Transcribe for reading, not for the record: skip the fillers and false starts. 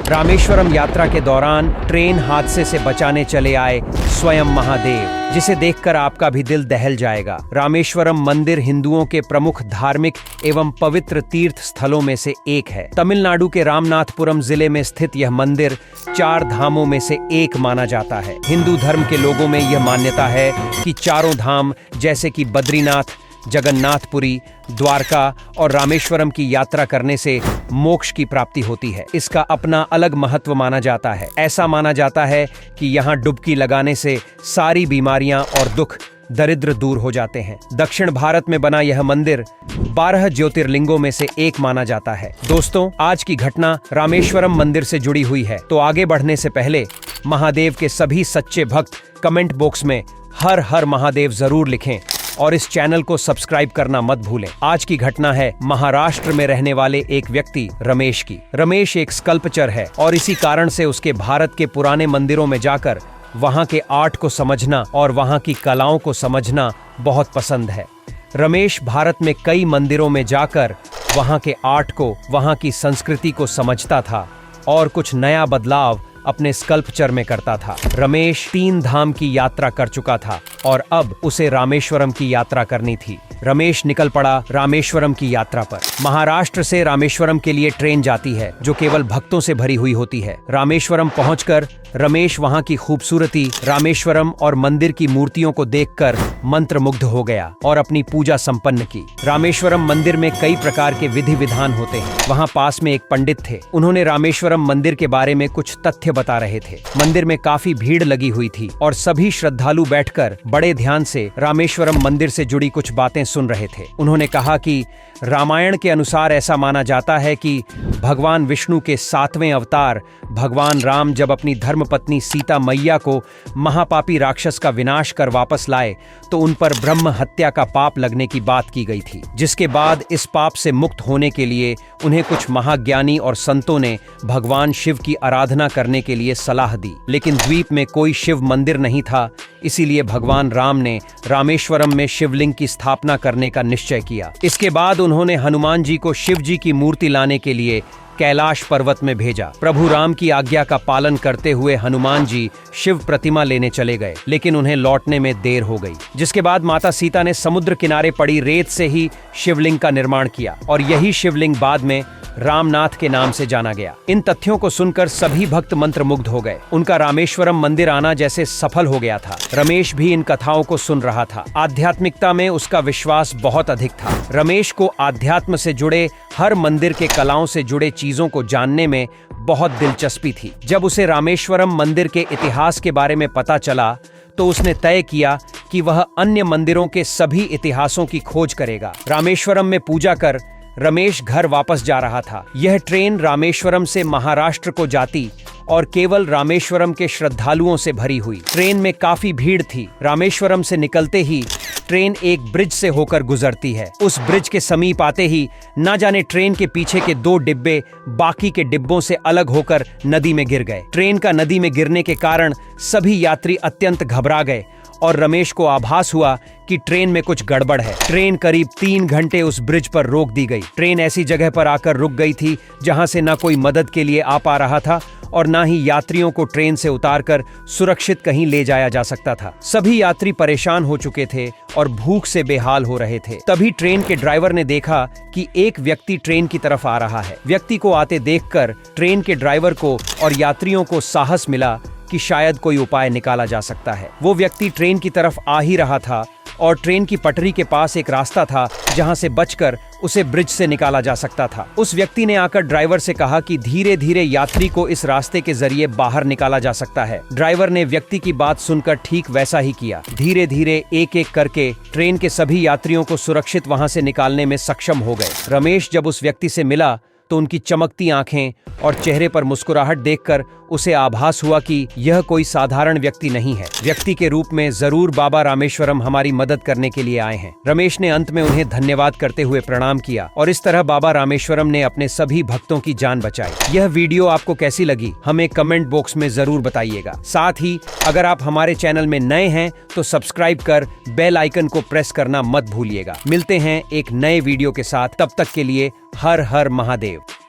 रामेश्वरम यात्रा के दौरान ट्रेन हादसे से बचाने चले आए स्वयं महादेव, जिसे देखकर आपका भी दिल दहल जाएगा। रामेश्वरम मंदिर हिंदुओं के प्रमुख धार्मिक एवं पवित्र तीर्थ स्थलों में से एक है। तमिलनाडु के रामनाथपुरम जिले में स्थित यह मंदिर 4 धामों में से एक माना जाता है। हिंदू धर्म के लोगों में यह मान्यता है कि चारों धाम जैसे कि बद्रीनाथ, जगन्नाथपुरी, द्वारका और रामेश्वरम की यात्रा करने से मोक्ष की प्राप्ति होती है। इसका अपना अलग महत्व माना जाता है। ऐसा माना जाता है कि यहाँ डुबकी लगाने से सारी बीमारियां और दुख दरिद्र दूर हो जाते हैं। दक्षिण भारत में बना यह मंदिर 12 ज्योतिर्लिंगों में से एक माना जाता है। दोस्तों, आज की घटना रामेश्वरम मंदिर से जुड़ी हुई है, तो आगे बढ़ने से पहले महादेव के सभी सच्चे भक्त कमेंट बॉक्स में हर हर महादेव जरूर लिखें और इस चैनल को सब्सक्राइब करना मत भूलें। आज की घटना है महाराष्ट्र में रहने वाले एक व्यक्ति रमेश की। रमेश एक स्कल्पचर है और इसी कारण से उसके भारत के पुराने मंदिरों में जाकर वहां के आर्ट को समझना और वहां की कलाओं को समझना बहुत पसंद है। रमेश भारत में कई मंदिरों में जाकर वहां के आर्ट को, वहां की संस्कृति को समझता था और कुछ नया बदलाव अपने स्कल्पचर में करता था। रमेश 3 धाम की यात्रा कर चुका था और अब उसे रामेश्वरम की यात्रा करनी थी। रमेश निकल पड़ा रामेश्वरम की यात्रा पर। महाराष्ट्र से रामेश्वरम के लिए ट्रेन जाती है जो केवल भक्तों से भरी हुई होती है। रामेश्वरम पहुंचकर रमेश वहां की खूबसूरती, रामेश्वरम और मंदिर की मूर्तियों को देखकर मंत्रमुग्ध हो गया और अपनी पूजा संपन्न की। रामेश्वरम मंदिर में कई प्रकार के विधि विधान होते हैं। वहां पास में एक पंडित थे। उन्होंने रामेश्वरम मंदिर के बारे में कुछ तथ्य बता रहे थे। मंदिर में काफी भीड़ लगी हुई थी और सभी श्रद्धालु बैठकर बड़े ध्यान से रामेश्वरम मंदिर से जुड़ी कुछ बातें सुन रहे थे। उन्होंने कहा कि रामायण के अनुसार ऐसा माना जाता है कि भगवान विष्णु के 7वें अवतार भगवान राम जब अपनी धर्मपत्नी सीता मैया को महापापी राक्षस का विनाश कर वापस लाए तो उन पर ब्रह्म हत्या का पाप लगने की बात की गई थी, जिसके बाद इस पाप से मुक्त होने के लिए उन्हें कुछ महाज्ञानी और संतों ने भगवान शिव की आराधना करने के लिए सलाह दी। लेकिन द्वीप में कोई शिव मंदिर नहीं था, इसीलिए भगवान राम ने रामेश्वरम में शिवलिंग की स्थापना करने का निश्चय किया। इसके बाद उन्होंने हनुमान जी को शिव जी की मूर्ति लाने के लिए कैलाश पर्वत में भेजा। प्रभु राम की आज्ञा का पालन करते हुए हनुमान जी शिव प्रतिमा लेने चले गए, लेकिन उन्हें लौटने में देर हो गई। जिसके बाद माता सीता ने समुद्र किनारे पड़ी रेत से ही शिवलिंग का निर्माण किया और यही शिवलिंग बाद में रामनाथ के नाम से जाना गया। इन तथ्यों को सुनकर सभी भक्त मंत्रमुग्ध हो गए। उनका रामेश्वरम मंदिर आना जैसे सफल हो गया था। रमेश भी इन कथाओं को सुन रहा था। आध्यात्मिकता में उसका विश्वास बहुत अधिक था। रमेश को आध्यात्म से जुड़े हर मंदिर के कलाओं से जुड़े चीजों को जानने में बहुत दिलचस्पी थी। जब उसे रामेश्वरम मंदिर के इतिहास के बारे में पता चला तो उसने तय किया कि वह अन्य मंदिरों के सभी इतिहासों की खोज करेगा। रामेश्वरम में पूजा कर रमेश घर वापस जा रहा था। यह ट्रेन रामेश्वरम से महाराष्ट्र को जाती और केवल रामेश्वरम के श्रद्धालुओं से भरी हुई। ट्रेन में काफी भीड़ थी। रामेश्वरम से निकलते ही ट्रेन एक ब्रिज से होकर गुजरती है। उस ब्रिज के समीप आते ही न जाने ट्रेन के पीछे के 2 डिब्बे बाकी के डिब्बों से अलग होकर नदी में गिर गए। ट्रेन का नदी में गिरने के कारण सभी यात्री अत्यंत घबरा गए और रमेश को आभास हुआ कि ट्रेन में कुछ गड़बड़ है। ट्रेन करीब 3 घंटे उस ब्रिज पर रोक दी गई। ट्रेन ऐसी जगह पर आकर रुक गई थी जहां से न कोई मदद के लिए आ पा रहा था और न ही यात्रियों को ट्रेन से उतारकर सुरक्षित कहीं ले जाया जा सकता था। सभी यात्री परेशान हो चुके थे और भूख से बेहाल हो रहे थे। तभी ट्रेन के ड्राइवर ने देखा कि एक व्यक्ति ट्रेन की तरफ आ रहा है। व्यक्ति को आते देखकर ट्रेन के ड्राइवर को और यात्रियों को साहस मिला कि शायद कोई उपाय निकाला जा सकता है। वो व्यक्ति ट्रेन की तरफ आ ही रहा था और ट्रेन की पटरी के पास एक रास्ता था जहां से बचकर उसे ब्रिज से निकाला जा सकता था। उस व्यक्ति ने आकर ड्राइवर से कहा कि धीरे धीरे यात्री को इस रास्ते के जरिए बाहर निकाला जा सकता है। ड्राइवर ने व्यक्ति की बात सुनकर ठीक वैसा ही किया। धीरे धीरे एक एक करके ट्रेन के सभी यात्रियों को सुरक्षित वहां से निकालने में सक्षम हो गए। रमेश जब उस व्यक्ति से मिला तो उनकी चमकती आंखें और चेहरे पर मुस्कुराहट देखकर उसे आभास हुआ कि यह कोई साधारण व्यक्ति नहीं है। व्यक्ति के रूप में जरूर बाबा रामेश्वरम हमारी मदद करने के लिए आए हैं। रमेश ने अंत में उन्हें धन्यवाद करते हुए प्रणाम किया और इस तरह बाबा रामेश्वरम ने अपने सभी भक्तों की जान बचाई। यह वीडियो आपको कैसी लगी हमें कमेंट बॉक्स में जरूर बताइएगा। साथ ही अगर आप हमारे चैनल में नए हैं तो सब्सक्राइब कर बेल आइकन को प्रेस करना मत भूलिएगा। मिलते हैं एक नए वीडियो के साथ, तब तक के लिए हर हर महादेव।